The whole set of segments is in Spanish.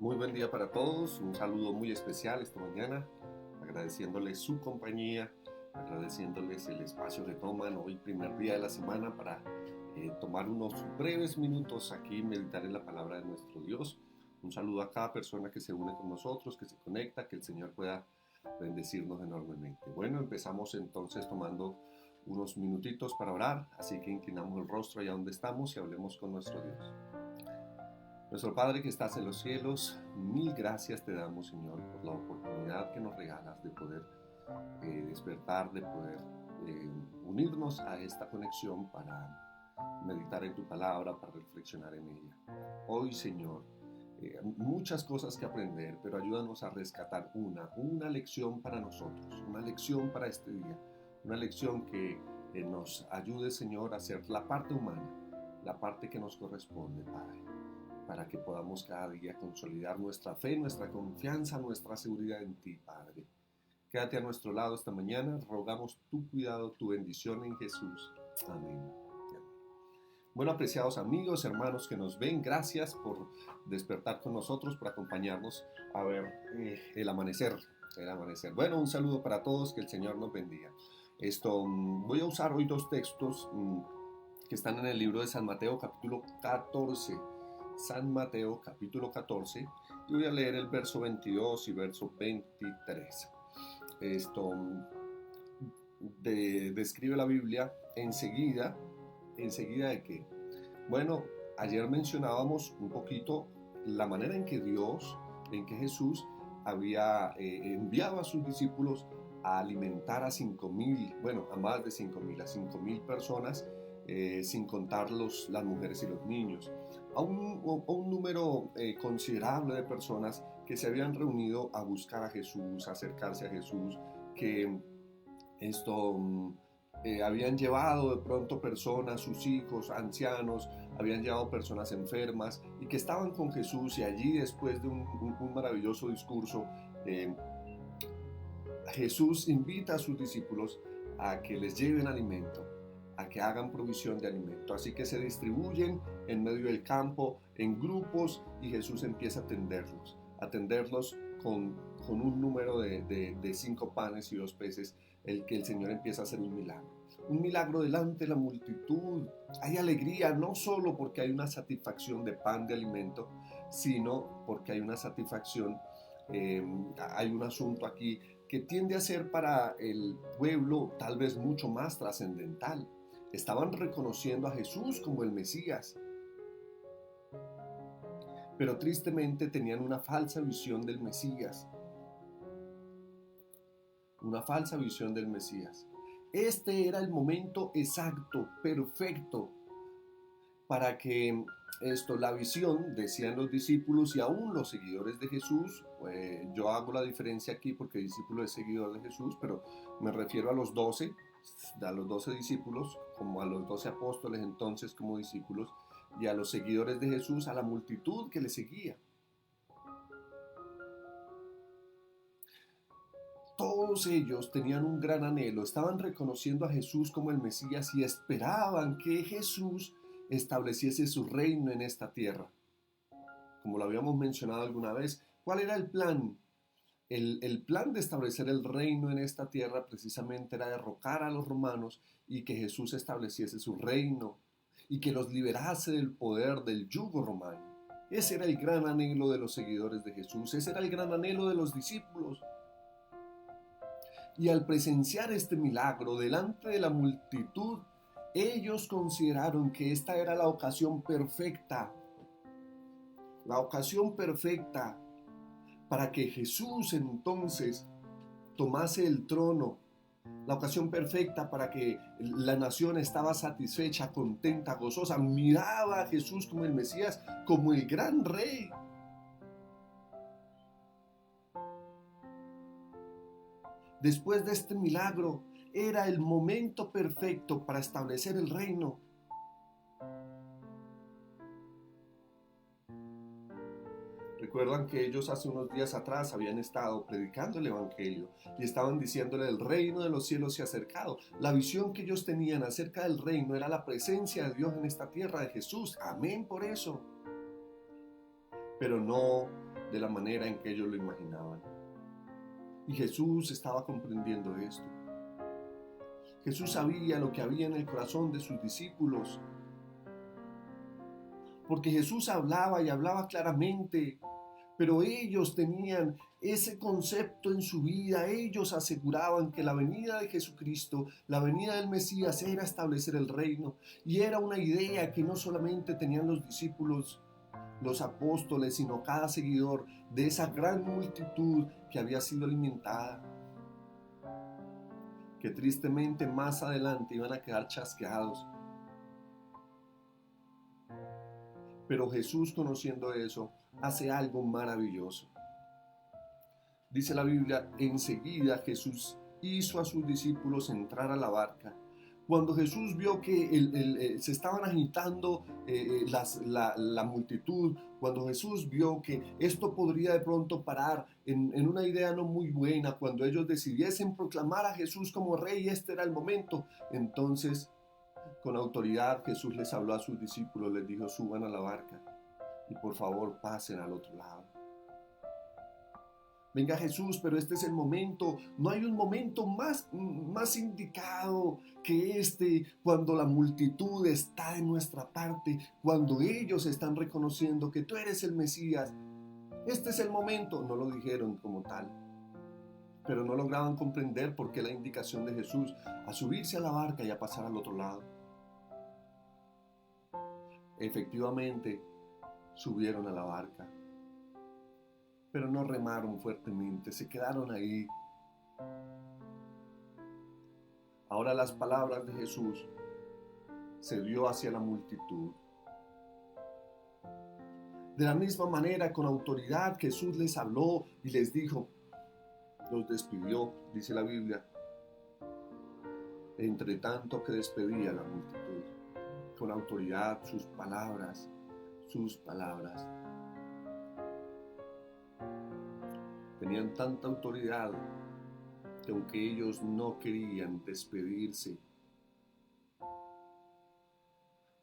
Muy buen día para todos, un saludo muy especial esta mañana, agradeciéndoles su compañía, agradeciéndoles el espacio que toman hoy, primer día de la semana, para tomar unos breves minutos aquí y meditar en la palabra de nuestro Dios. Un saludo a cada persona que se une con nosotros, que se conecta, que el Señor pueda bendecirnos enormemente. Bueno, empezamos entonces tomando unos minutitos para orar, así que inclinamos el rostro allá donde estamos y hablemos con nuestro Dios. Nuestro Padre que estás en los cielos, mil gracias te damos, Señor, por la oportunidad que nos regalas de poder despertar, de poder unirnos a esta conexión para meditar en tu palabra, para reflexionar en ella. Hoy, Señor, muchas cosas que aprender, pero ayúdanos a rescatar una lección para nosotros, una lección para este día, una lección que nos ayude, Señor, a hacer la parte humana, la parte que nos corresponde, Padre, para que podamos cada día consolidar nuestra fe, nuestra confianza, nuestra seguridad en ti, Padre. Quédate a nuestro lado esta mañana, rogamos tu cuidado, tu bendición en Jesús. Amén. Bueno, apreciados amigos, hermanos que nos ven, gracias por despertar con nosotros, por acompañarnos a ver el amanecer. Bueno, un saludo para todos, que el Señor nos bendiga. Voy a usar hoy dos textos que están en el libro de San Mateo, capítulo 14. San Mateo capítulo 14 y voy a leer el verso 22 y verso 23. Describe la Biblia enseguida de que, bueno, ayer mencionábamos un poquito la manera en que Jesús había enviado a sus discípulos a alimentar a 5,000, a más de 5,000, a 5,000 personas, sin contar las mujeres y los niños, a un número considerable de personas que se habían reunido a buscar a Jesús, a acercarse a Jesús, que habían llevado de pronto personas, sus hijos, ancianos, habían llevado personas enfermas y que estaban con Jesús, y allí, después de un maravilloso discurso, Jesús invita a sus discípulos a que les lleven alimento, a que hagan provisión de alimento. Así que se distribuyen en medio del campo en grupos y Jesús empieza a atenderlos con un número de 5 panes y 2 peces, el que el Señor empieza a hacer un milagro delante de la multitud. Hay alegría, no solo porque hay una satisfacción de pan, de alimento, sino porque hay una satisfacción, hay un asunto aquí que tiende a ser para el pueblo tal vez mucho más trascendental. Estaban reconociendo a Jesús como el Mesías, pero tristemente tenían una falsa visión del Mesías. Este era el momento exacto, perfecto, para que la visión, decían los discípulos y aún los seguidores de Jesús, yo hago la diferencia aquí porque discípulo es seguidor de Jesús, pero me refiero a los 12 discípulos, como a los 12 apóstoles entonces como discípulos, y a los seguidores de Jesús, a la multitud que le seguía. Todos ellos tenían un gran anhelo, estaban reconociendo a Jesús como el Mesías y esperaban que Jesús estableciese su reino en esta tierra. Como lo habíamos mencionado alguna vez, ¿cuál era el plan? El plan de establecer el reino en esta tierra precisamente era derrocar a los romanos y que Jesús estableciese su reino y que los liberase del poder del yugo romano. Ese era el gran anhelo de los seguidores de Jesús, ese era el gran anhelo de los discípulos. Y al presenciar este milagro delante de la multitud, ellos consideraron que esta era la ocasión perfecta para que Jesús entonces tomase el trono, la ocasión perfecta para que la nación estaba satisfecha, contenta, gozosa, miraba a Jesús como el Mesías, como el gran rey. Después de este milagro, era el momento perfecto para establecer el reino. Recuerdan que ellos hace unos días atrás habían estado predicando el Evangelio y estaban diciéndole el reino de los cielos se ha acercado. La visión que ellos tenían acerca del reino era la presencia de Dios en esta tierra, de Jesús. Amén por eso. Pero no de la manera en que ellos lo imaginaban. Y Jesús estaba comprendiendo esto. Jesús sabía lo que había en el corazón de sus discípulos. Porque Jesús hablaba y hablaba claramente, pero ellos tenían ese concepto en su vida. Ellos aseguraban que la venida de Jesucristo, la venida del Mesías, era establecer el reino. Y era una idea que no solamente tenían los discípulos, los apóstoles, sino cada seguidor de esa gran multitud que había sido alimentada, que tristemente más adelante iban a quedar chasqueados. Pero Jesús, conociendo eso, hace algo maravilloso. Dice la Biblia, enseguida Jesús hizo a sus discípulos entrar a la barca. Cuando Jesús vio que se estaban agitando la multitud, cuando Jesús vio que esto podría de pronto parar en una idea no muy buena, cuando ellos decidiesen proclamar a Jesús como rey, este era el momento. Entonces, con autoridad, Jesús les habló a sus discípulos, les dijo, suban a la barca y por favor pasen al otro lado. Venga Jesús, pero este es el momento, no hay un momento más indicado que este, cuando la multitud está en nuestra parte, cuando ellos están reconociendo que tú eres el Mesías. Este es el momento, no lo dijeron como tal, pero no lograban comprender por qué la indicación de Jesús a subirse a la barca y a pasar al otro lado. Efectivamente, subieron a la barca, pero no remaron fuertemente, se quedaron ahí. Ahora las palabras de Jesús se dio hacia la multitud. De la misma manera, con autoridad, Jesús les habló y les dijo, los despidió, dice la Biblia, entre tanto que despedía a la multitud. Con autoridad, sus palabras. Tenían tanta autoridad que aunque ellos no querían despedirse,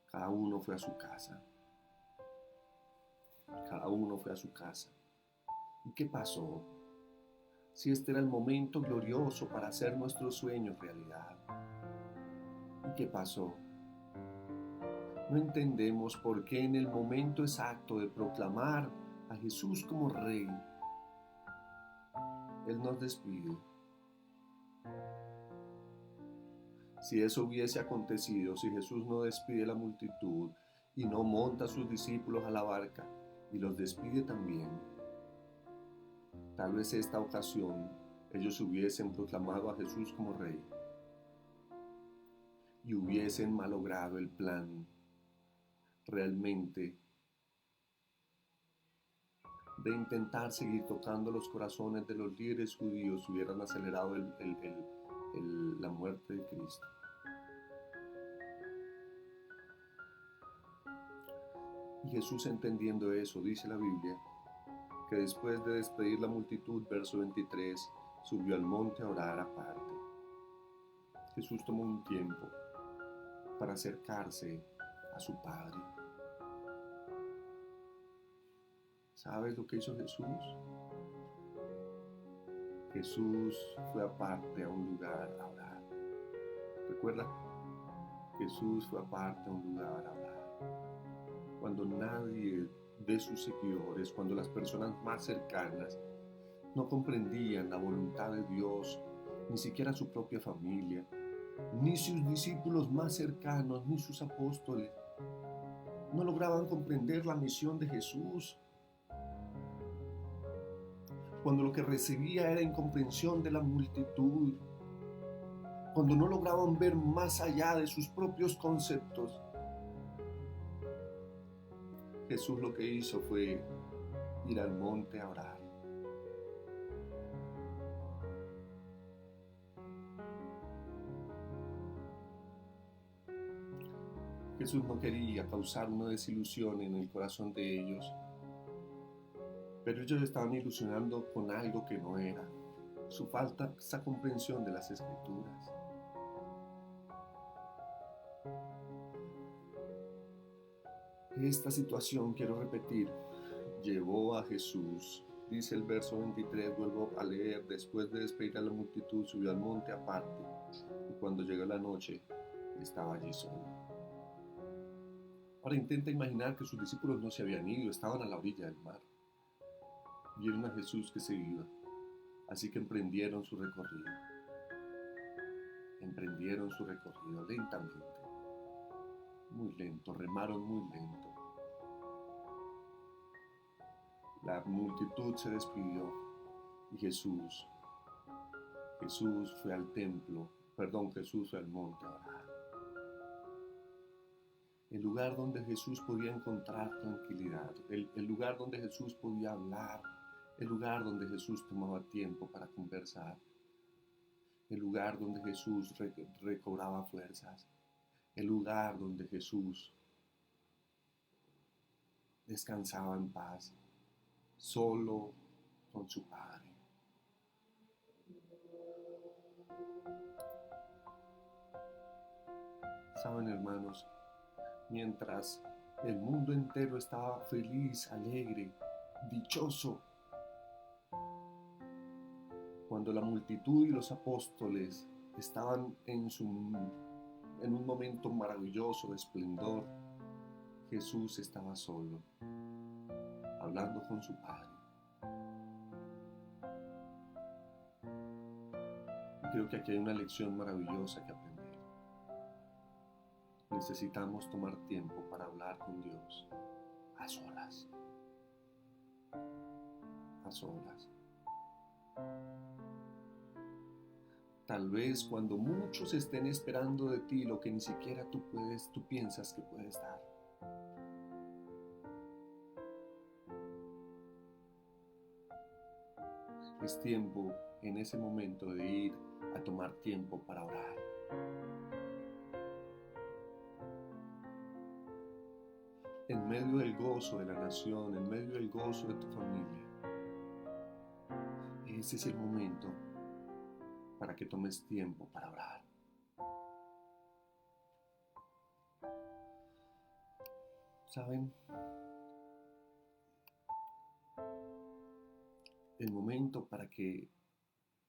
cada uno fue a su casa. Cada uno fue a su casa. ¿Y qué pasó? Si este era el momento glorioso para hacer nuestros sueños realidad. ¿Y qué pasó? No entendemos por qué en el momento exacto de proclamar a Jesús como Rey, Él nos despide. Si eso hubiese acontecido, si Jesús no despide a la multitud y no monta a sus discípulos a la barca y los despide también, tal vez esta ocasión ellos hubiesen proclamado a Jesús como Rey y hubiesen malogrado el plan realmente de intentar seguir tocando los corazones de los líderes judíos, hubieran acelerado la muerte de Cristo. Y Jesús, entendiendo eso, dice la Biblia, que después de despedir la multitud, verso 23, subió al monte a orar aparte. Jesús tomó un tiempo para acercarse a su Padre. ¿Sabes lo que hizo Jesús? Jesús fue aparte a un lugar a orar. ¿Recuerda? Jesús fue aparte a un lugar a orar. Cuando nadie de sus seguidores, cuando las personas más cercanas no comprendían la voluntad de Dios, ni siquiera su propia familia, ni sus discípulos más cercanos, ni sus apóstoles, no lograban comprender la misión de Jesús, cuando lo que recibía era incomprensión de la multitud, cuando no lograban ver más allá de sus propios conceptos. Jesús lo que hizo fue ir al monte a orar. Jesús no quería causar una desilusión en el corazón de ellos, pero ellos estaban ilusionando con algo que no era, su falta esa comprensión de las Escrituras. Esta situación, quiero repetir, llevó a Jesús. Dice el verso 23, vuelvo a leer: después de despedir a la multitud, subió al monte aparte, y cuando llegó la noche, estaba allí solo. Ahora intenta imaginar que sus discípulos no se habían ido, estaban a la orilla del mar. Vieron a Jesús que se iba, así que emprendieron su recorrido. Emprendieron su recorrido lentamente, muy lento, remaron muy lento. La multitud se despidió y Jesús fue al templo, Jesús fue al monte a orar. El lugar donde Jesús podía encontrar tranquilidad, el lugar donde Jesús podía hablar, el lugar donde Jesús tomaba tiempo para conversar, el lugar donde Jesús recobraba fuerzas, el lugar donde Jesús descansaba en paz, solo con su Padre. Saben, hermanos, mientras el mundo entero estaba feliz, alegre, dichoso, cuando la multitud y los apóstoles estaban en un momento maravilloso de esplendor, Jesús estaba solo, hablando con su Padre. Y creo que aquí hay una lección maravillosa que aprender. Necesitamos tomar tiempo para hablar con Dios a solas. A solas. Tal vez cuando muchos estén esperando de ti lo que ni siquiera tú piensas que puedes dar. Es tiempo en ese momento de ir a tomar tiempo para orar. En medio del gozo de la nación, en medio del gozo de tu familia, ese es el momento para que tomes tiempo para orar. ¿Saben? El momento para que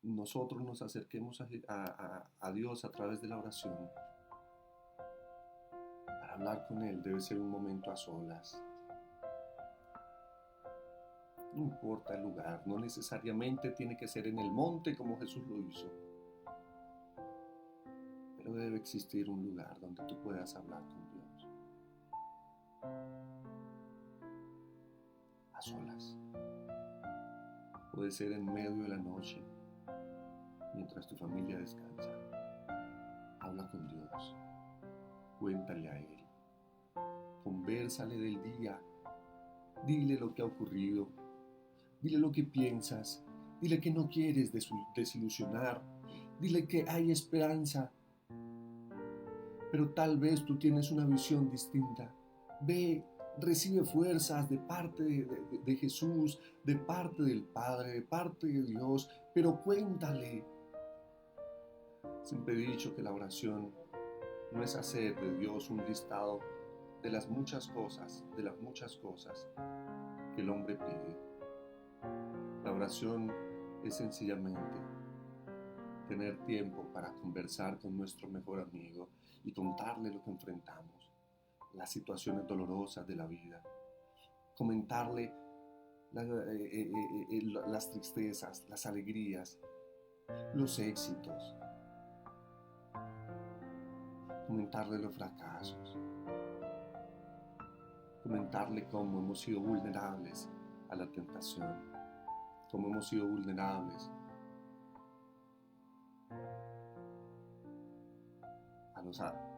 nosotros nos acerquemos a Dios a través de la oración, para hablar con Él, debe ser un momento a solas. No importa el lugar, no necesariamente tiene que ser en el monte como Jesús lo hizo, pero debe existir un lugar donde tú puedas hablar con Dios a solas. Puede ser en medio de la noche, mientras tu familia descansa. Habla con Dios, cuéntale a Él, convérsale del día, dile lo que ha ocurrido, dile lo que piensas, dile que no quieres desilusionar, dile que hay esperanza, pero tal vez tú tienes una visión distinta. Ve, recibe fuerzas de parte de Jesús, de parte del Padre, de parte de Dios, pero cuéntale. Siempre he dicho que la oración no es hacer de Dios un listado de las muchas cosas que el hombre pide. La oración es sencillamente tener tiempo para conversar con nuestro mejor amigo y contarle lo que enfrentamos, las situaciones dolorosas de la vida, comentarle las tristezas, las alegrías, los éxitos, comentarle los fracasos, comentarle cómo hemos sido vulnerables a la tentación, cómo hemos sido vulnerables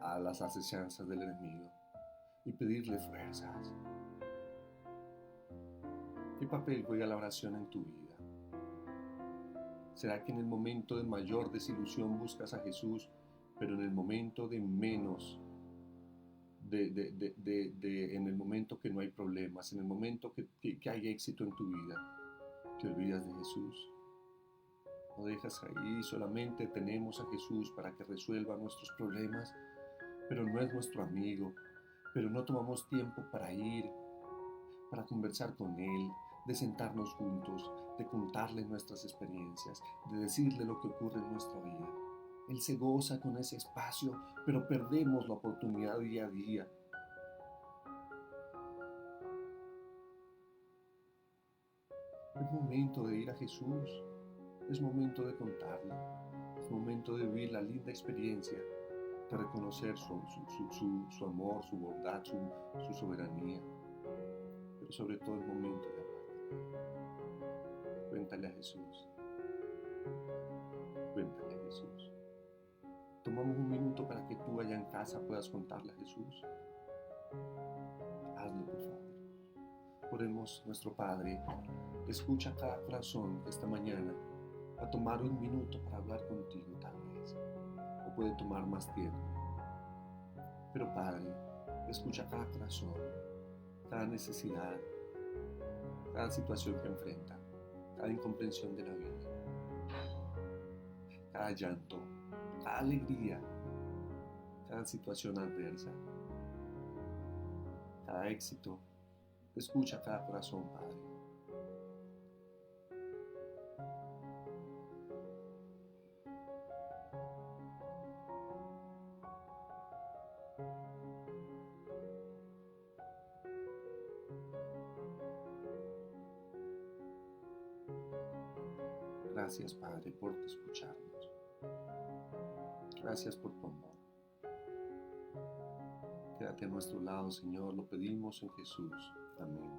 a las acechanzas del enemigo, y pedirle fuerzas. ¿Qué papel juega la oración en tu vida? ¿Será que en el momento de mayor desilusión buscas a Jesús, pero en el momento de menos, en el momento que no hay problemas, en el momento que hay éxito en tu vida, te olvidas de Jesús? Lo dejas ahí, solamente tenemos a Jesús para que resuelva nuestros problemas, pero no es nuestro amigo, pero no tomamos tiempo para ir, para conversar con Él, de sentarnos juntos, de contarle nuestras experiencias, de decirle lo que ocurre en nuestra vida. Él se goza con ese espacio, pero perdemos la oportunidad día a día. Es momento de ir a Jesús, es momento de contarle, es momento de vivir la linda experiencia, de reconocer su amor, su bondad, su soberanía, pero sobre todo es momento de hablar. Cuéntale a Jesús, cuéntale a Jesús. Tomamos un minuto para que tú allá en casa puedas contarle a Jesús. Hazlo, por favor. Oremos. Nuestro Padre, escucha cada corazón que esta mañana va a tomar un minuto para hablar contigo, tal vez, o puede tomar más tiempo. Pero Padre, escucha cada corazón, cada necesidad, cada situación que enfrenta, cada incomprensión de la vida, cada llanto, cada alegría, cada situación adversa, cada éxito. Escucha cada corazón, Padre. Gracias, Padre, por escucharnos. Gracias por tu amor. Quédate a nuestro lado, Señor, lo pedimos en Jesús. Amén.